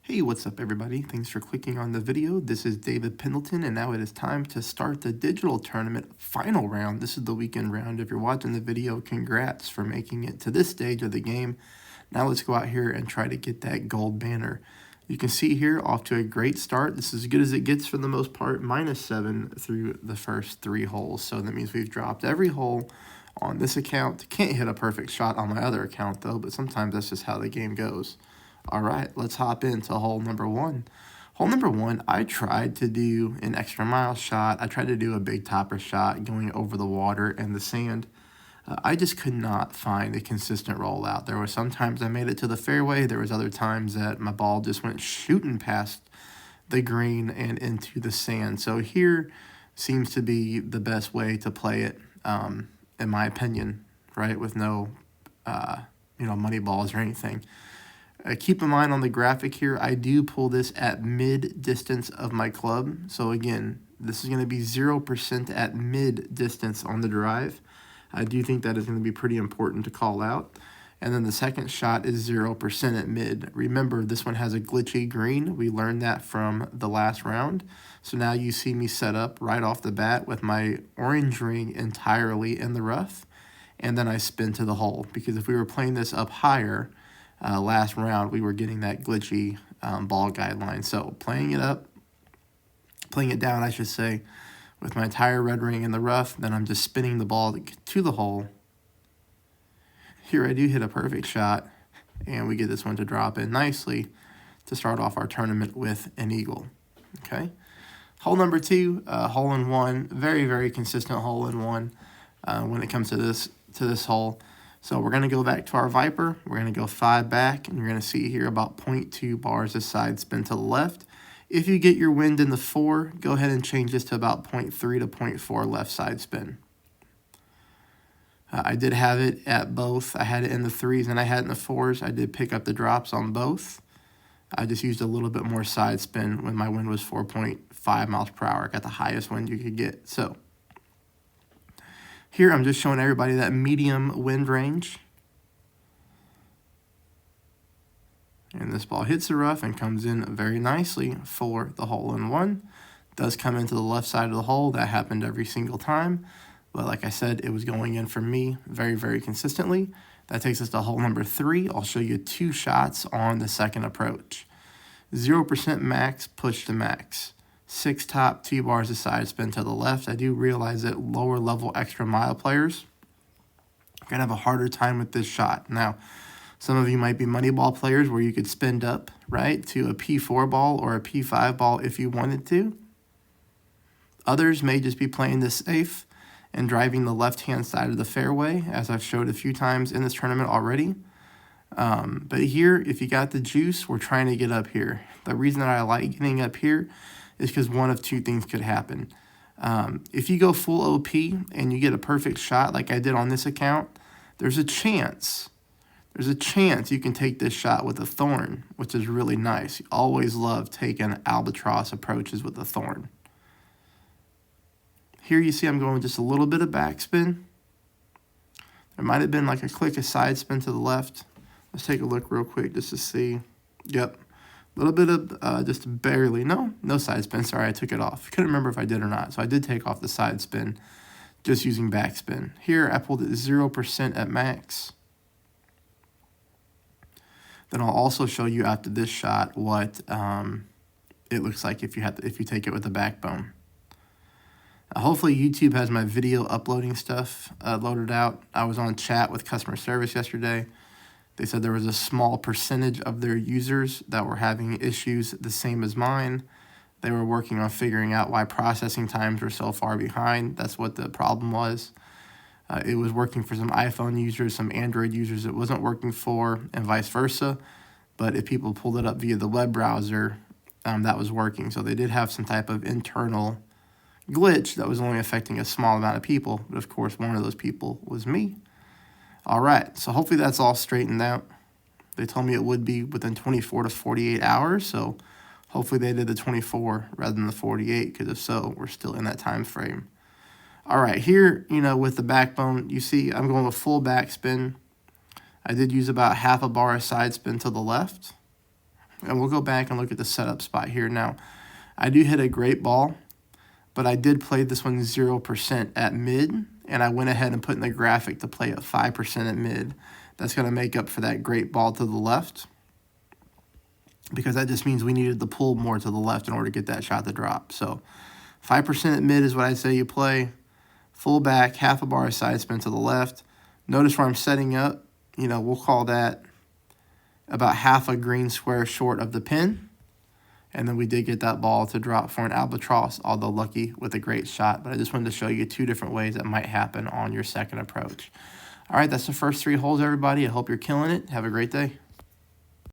Hey, what's up everybody? Thanks for clicking on the video. This is David Pendleton, and now it is time to start the digital tournament final round. This is the weekend round. If you're watching the video, congrats for making it to this stage of the game. Now let's go out here and try to get that gold banner. You can see here, off to a great start. This is as good as it gets for the most part, -7 through the first 3 holes. So that means we've dropped every hole on this account. Can't hit a perfect shot on my other account though, but sometimes that's just how the game goes. All right, let's hop into hole number 1. Hole number 1, I tried to do an extra mile shot. I tried to do a big topper shot going over the water and the sand. I just could not find a consistent rollout. There were some times I made it to the fairway. There was other times that my ball just went shooting past the green and into the sand. So here seems to be the best way to play it, in my opinion, right? With no, money balls or anything. Keep in mind on the graphic here, I do pull this at mid distance of my club. So again, this is going to be 0% at mid distance on the drive. I do think that is going to be pretty important to call out. And then the second shot is 0% at mid. Remember, this one has a glitchy green. We learned that from the last round. So now you see me set up right off the bat with my orange ring entirely in the rough. And then I spin to the hole. Because if we were playing this up higher, last round, we were getting that glitchy ball guideline. So playing it down, I should say, with my entire red ring in the rough, then I'm just spinning the ball to the hole. Here I do hit a perfect shot, and we get this one to drop in nicely to start off our tournament with an eagle. Okay, hole number 2, hole in one, very, very consistent hole in one when it comes to this hole. So we're going to go back to our Viper. We're going to go 5 back, and you're going to see here about 0.2 bars of side spin to the left. If you get your wind in the 4, go ahead and change this to about 0.3 to 0.4 left side spin. I did have it at both. I had it in the 3s and I had it in the 4s. I did pick up the drops on both. I just used a little bit more side spin when my wind was 4.5 miles per hour. I got the highest wind you could get. So here I'm just showing everybody that medium wind range. And this ball hits the rough and comes in very nicely for the hole in one. Does come into the left side of the hole. That happened every single time. But like I said, it was going in for me very, very consistently. That takes us to hole number 3. I'll show you 2 shots on the second approach. 0% max, push to max. 6 top, 2 bars of side spin to the left. I do realize that lower level extra mile players are going to have a harder time with this shot. Now, some of you might be money ball players where you could spin up, right, to a P4 ball or a P5 ball if you wanted to. Others may just be playing this safe and driving the left-hand side of the fairway, as I've showed a few times in this tournament already. But here, if you got the juice, we're trying to get up here. The reason that I like getting up here is because one of 2 things could happen. If you go full OP and you get a perfect shot like I did on this account, there's a chance you can take this shot with a thorn, which is really nice. You always love taking albatross approaches with a thorn. Here you see I'm going with just a little bit of backspin. There might have been like a click of side spin to the left. Let's take a look real quick just to see. Yep, a little bit of just barely, no side spin. Sorry, I took it off. Couldn't remember if I did or not. So I did take off the side spin just using backspin. Here I pulled it 0% at max. Then I'll also show you after this shot what it looks like if you take it with a backbone. Hopefully YouTube has my video uploading stuff loaded out. I was on chat with customer service yesterday. They said there was a small percentage of their users that were having issues the same as mine. They were working on figuring out why processing times were so far behind. That's what the problem was. It was working for some iPhone users, some Android users it wasn't working for, and vice versa. But if people pulled it up via the web browser, that was working. So they did have some type of internal glitch that was only affecting a small amount of people. But of course, one of those people was me. All right, so hopefully that's all straightened out. They told me it would be within 24 to 48 hours. So hopefully they did the 24 rather than the 48, because if so, we're still in that time frame. All right, here, with the backbone, you see I'm going with full backspin. I did use about half a bar of side spin to the left. And we'll go back and look at the setup spot here. Now, I do hit a great ball, but I did play this one 0% at mid, and I went ahead and put in the graphic to play at 5% at mid. That's going to make up for that great ball to the left, because that just means we needed to pull more to the left in order to get that shot to drop. So 5% at mid is what I say you play. Full back, half a bar of side spin to the left. Notice where I'm setting up. You know, we'll call that about half a green square short of the pin. And then we did get that ball to drop for an albatross, although lucky with a great shot. But I just wanted to show you 2 different ways that might happen on your second approach. All right, that's the first 3 holes, everybody. I hope you're killing it. Have a great day.